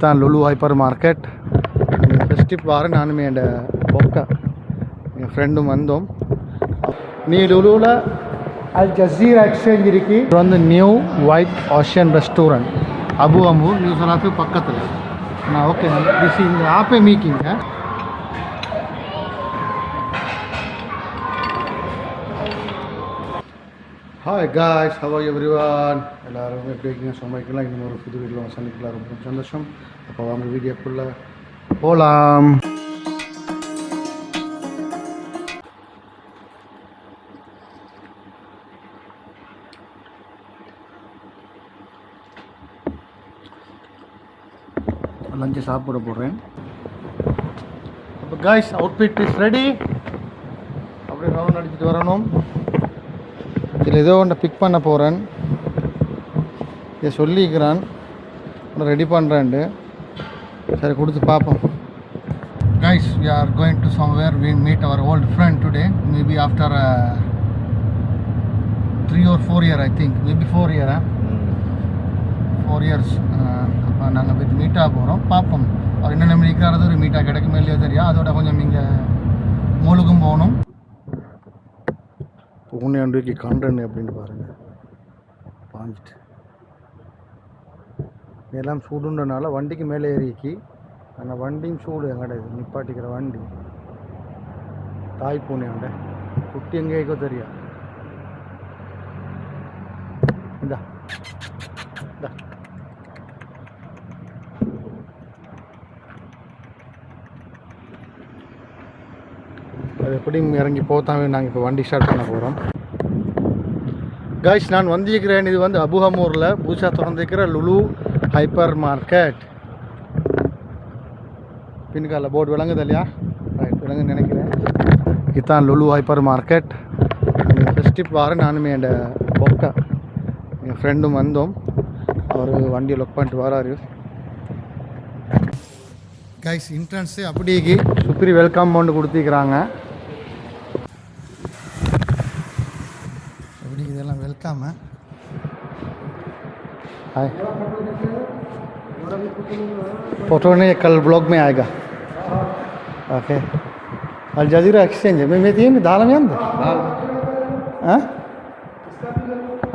Kita Lulu hypermarket. Festive வார நானுமே என் bokeh என் ஃப்ரெண்டும் வந்தோம். நீ லுலுவில் அல் ஜசீரா எக்ஸ்சேஞ்ச் இருக்கு. இது வந்து நியூ ஒயிட் ஓஷன் ரெஸ்டாரண்ட் அபு அம்பூர் நியூ சொல்லாத்து பக்கத்தில். நான் ஓகே திஸ் இந்த ஆப்பே மீக்கிங்க. Hi guys, how are everyone? எல்லாரும் எப்படி இருக்கீங்க? சமைக்கலாம் இன்னும் ஒரு புது வீட்டில் சந்திக்கலாம். ரொம்ப சந்தோஷம். அப்போ வாங்க வீடியோக்குள்ளே போகலாம். லஞ்சு சாப்பிட போடுறேன். அப்போ காய்ஸ், அவுட்ஃபிட் இஸ் ரெடி. அப்படியே ரவுண்ட் அடிச்சுட்டு வரணும். இதில் ஏதோ ஒன்று பிக் பண்ண போகிறேன். இதை சொல்லிக்கிறான், ரெடி பண்ணுறேன்ட்டு. சரி, கொடுத்து பார்ப்போம். Guys, we are going to somewhere. We meet our old friend today. Maybe after 3 or 4 years, I think. Maybe 4 years. 4 years. அப்போ நாங்கள் போய் மீட்டாக போகிறோம். பார்ப்போம் அவர் என்னென்ன நிற்கிறாரது. ஒரு மீட்டாக கிடைக்குமே இல்லையோ தெரியும். அதோட கொஞ்சம் இங்கே மூலுக்கும் போகணும். பூனையாண்டுக்கு கண்டன் அப்படின்னு பாருங்கள். பாஞ்சிட்டு எல்லாம் சூடுன்றனால வண்டிக்கு மேலே ஏறிக்கி. அந்த வண்டியும் சூடு எங்கடா இது நிப்பாட்டிக்கிற வண்டி. தாய் பூனையாண்ட குட்டி எங்கேக்கோ தெரியா. இந்தா அது எப்படியும் இறங்கி போத்தாமே. நாங்கள் இப்போ வண்டி ஸ்டார்ட் பண்ண போகிறோம். காய்ஸ், நான் வந்திருக்கிறேன். இது வந்து அபு அமூரில் புதுசாக திறந்துருக்கிற லுலு ஹைப்பர் மார்க்கெட். பின்கால போர்டு விளங்குது இல்லையா? ரைட், விளங்குன்னு நினைக்கிறேன். இதுதான் லுலு ஹைப்பர் மார்க்கெட். ஃபெஸ்டிவ் வார நானுமே என் பொக்கா என் ஃப்ரெண்டும் வந்தோம். அவர் வண்டியை லொக் பண்ணிட்டு வராரு. கைஸ், என்ட்ரன்ஸு அப்படிக்கு சுப்ரி வெல்கம் ஒன்று கொடுத்துக்கிறாங்க. எப்படி இதெல்லாம் வெல்கம். हाय, फोटो नहीं कल ब्लॉग में आएगा. ओके, अल जजीरा एक्सचेंज है. मैं थी ना दाल में अंदर.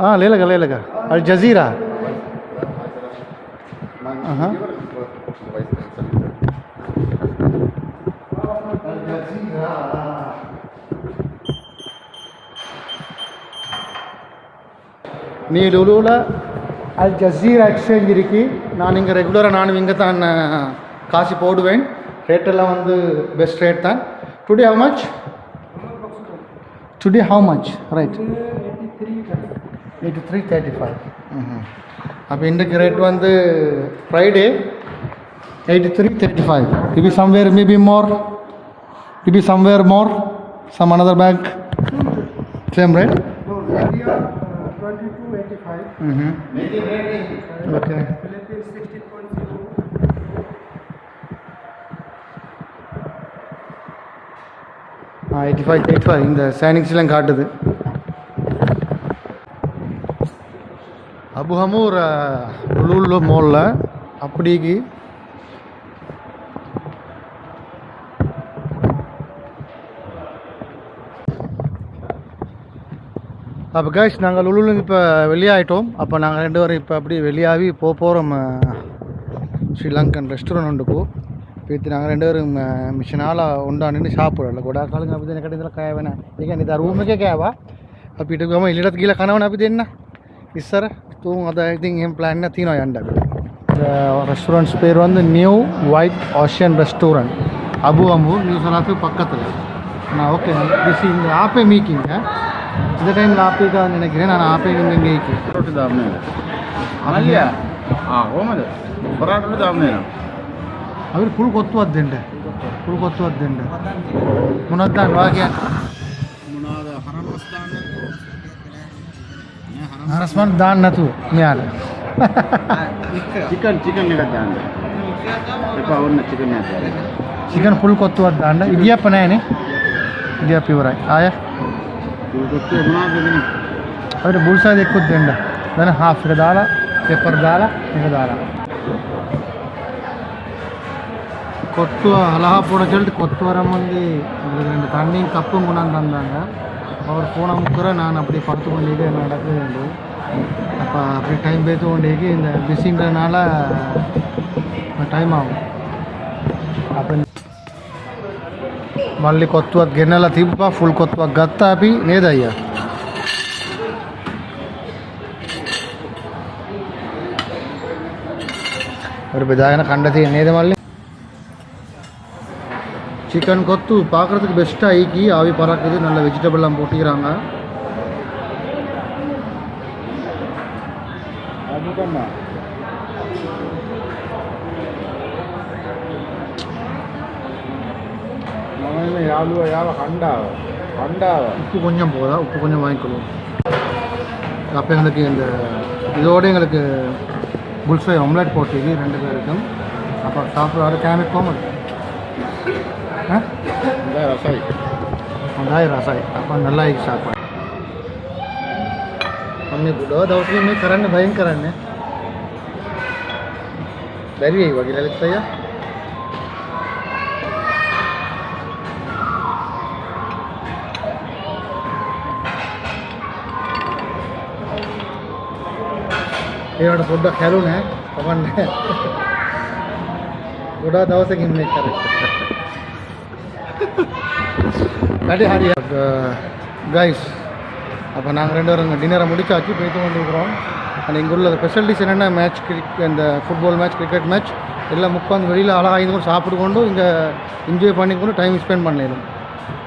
हाँ, ले लगा अल जजीरा. हाँ, நீ லுலுவில் அல் ஜசீரா எக்ஸ்சேஞ்ச் இருக்கு. நான் இங்கே ரெகுலராக நானும் இங்கே தான் காசு போடுவேன். ரேட்டெல்லாம் வந்து பெஸ்ட் ரேட் தான். Today how much? Today how much? Right, 83.35. அப்போ இன்றைக்கு ரேட் வந்து Friday 83.35. Maybe somewhere, maybe more. Maybe somewhere more. Some another bank. Same rate? 22.85. Okay. Philippines 16.0. Ah, 85 இந்த சைனிங்ஸ்லாம் காட்டுது. அபு அமூர் லுலு மாலில் அப்படிக்கு அப்போ கைஸ், நாங்கள் லுலுலேருந்து இப்போ வெளியாகிட்டோம். அப்போ நாங்கள் 2 பேரும் இப்போ அப்படி வெளியாகி போகிறோம் ஸ்ரீலங்கன் ரெஸ்டாரண்ட் உண்டுக்கு. இப்போ நாங்கள் 2 பேரும் மிஷினால் உண்டான்னு சாப்பிடல. கொடா காலங்க அப்படி தான் கடையில் கேவேண்ணா. ಈಗ ಇದು ರೂಮಿಗೆ ಕೇವಾ அப்போ இட்டுக்கு இல்லிடத்து கீழே கனவன அப்படி என்ன இஸ் சார் தூ அதை திங் என் பிளான் தீனோ ஏண்டா. இந்த ரெஸ்டாரண்ட்ஸ் பேர் வந்து நியூ ஒயிட் ஓஷன் ரெஸ்டாரண்ட் அபு அம்பூர் நியூ சொல்லாத்து பக்கத்தில். நான் ஓகே திஸ் இந்த ஆப்பே மீக்கிங்க. இந்த டைமில் ஆப்பே தான் நினைக்கிறேன். நான் ஆப்பே இங்கே ಅವ್ರು ಫುಲ್ ಗೊತ್ತುವದ್ದಂಡೆ ಮುನದ್ದಾನ್ ವಾಗ್ಯ ಹರಸ್ಮಾನ್ ದಾನ್ ನತು ಮ್ಯಾಲ ಚಿಕನ್ ಫುಲ್ ಗೊತ್ತುವದ್ದಾಂಡ ಇಡಿಯಪ್ಪ ನೇನೆ ಇಡಿಯಪ್ಪ ಇವರಾಯ್ ಆಯಾ ಅವ್ರು ಬುಲ್ಸಾದ ఎక్కుద్దండ దాని హాఫ్ దాల పెప్పర్ దాల ఇంకా దాల கொத்து அழகா போட சொல்லிட்டு கொத்து வர வந்து எங்களுக்கு 2 தண்ணியும் கப்பும் கொண்டாந்து தந்தாங்க. அவர் போன முக்கிற நான் அப்படி படுத்து கொண்டே நடக்குது. அப்போ அப்படி டைம் பேத்து கொண்டேக்கு இந்த பிஸின்றதுனால டைம் ஆகும். அப்போ మళ్ళీ కొత్త గిన్నెల తిప్ప ఫుల్ కొత్త గత్త ఆపి నేదయ్యా ஒரு விதாயன கண்டது நேது மళ్ళీ சிக்கன் கொத்து பார்க்குறதுக்கு பெஸ்ட்டாக ஐக்கி ஆவி பறக்குது. நல்ல வெஜிடபிள்லாம் போட்டிக்கிறாங்க. உப்பு கொஞ்சம் போதா, உப்பு கொஞ்சம் வாங்கிக்கொள்வோம். அப்போ எங்களுக்கு இந்த இதோடு எங்களுக்கு புல்ஃபை ஆம்லெட் போட்டுக்கு 2 பேருக்கும். அப்போ சாப்பிட்றாரு கேமிட் கோமல் रसाई अपन नल्ला एक सापा हमने बुढ़ो दौड़ने में कराने भयंकर है बैरी यही वगैरह लगता है ये वाला बुढ़ा खेलूं है अपन बुढ़ा दवा से गिनने कर அடி ஹாரி கைஸ். அப்போ நாங்கள் 2 பேரும் டின்னரை முடிச்சாச்சு, போய்த்து கொண்டு இருக்கிறோம். ஆனால் இங்கே உள்ள ஸ்பெஷலிட்டிஸ் என்னென்ன மேட்ச் இந்த ஃபுட்பால் மேட்ச், கிரிக்கெட் மேட்ச் எல்லாம் உட்காந்து வெளியில் அழகாக இது கொண்டு சாப்பிட்டு கொண்டு இங்கே என்ஜாய் பண்ணிக்கொண்டு டைம் ஸ்பெண்ட் பண்ணிடணும்.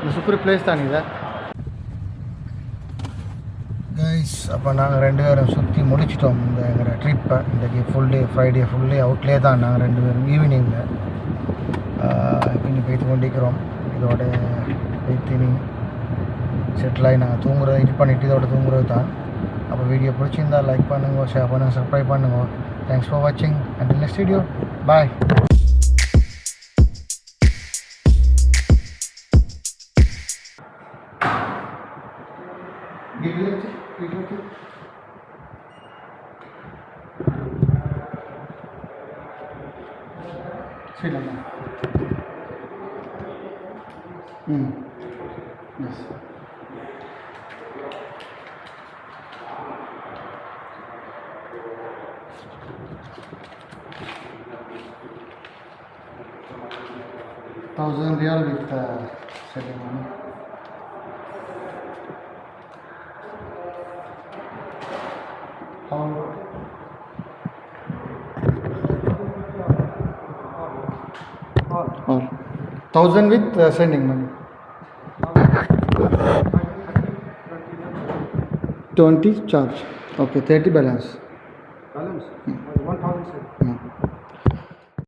இந்த சூப்பர் பிளேஸ் தான் இதை கைஸ். அப்போ நாங்கள் 2 பேரும் சுற்றி முடிச்சிட்டோம் இந்த எங்களோட ட்ரிப்பை. இன்றைக்கி full day Friday full day அவுட்லேயே தான் நாங்கள் 2 பேரும் ஈவினிங்கில் இன்னும் போய்த்து கொண்டிருக்கிறோம். இதோட பேத்தினி செட்டில் ஆகி நாங்கள் தூங்குறது இது பண்ணிவிட்டு இதோட தூங்குறது தான். அப்போ வீடியோ பிடிச்சிருந்தால் லைக் பண்ணுங்க, ஷேர் பண்ணுங்கள், சப்ஸ்கிரைப் பண்ணுங்க. தேங்க்ஸ் ஃபார் வாட்சிங். Until next video. Bye. Sri Lanka. Yes. $1,000 with setting money. How? 1,000 with sending money. 20 charge. Okay, 30 balance. 1,000.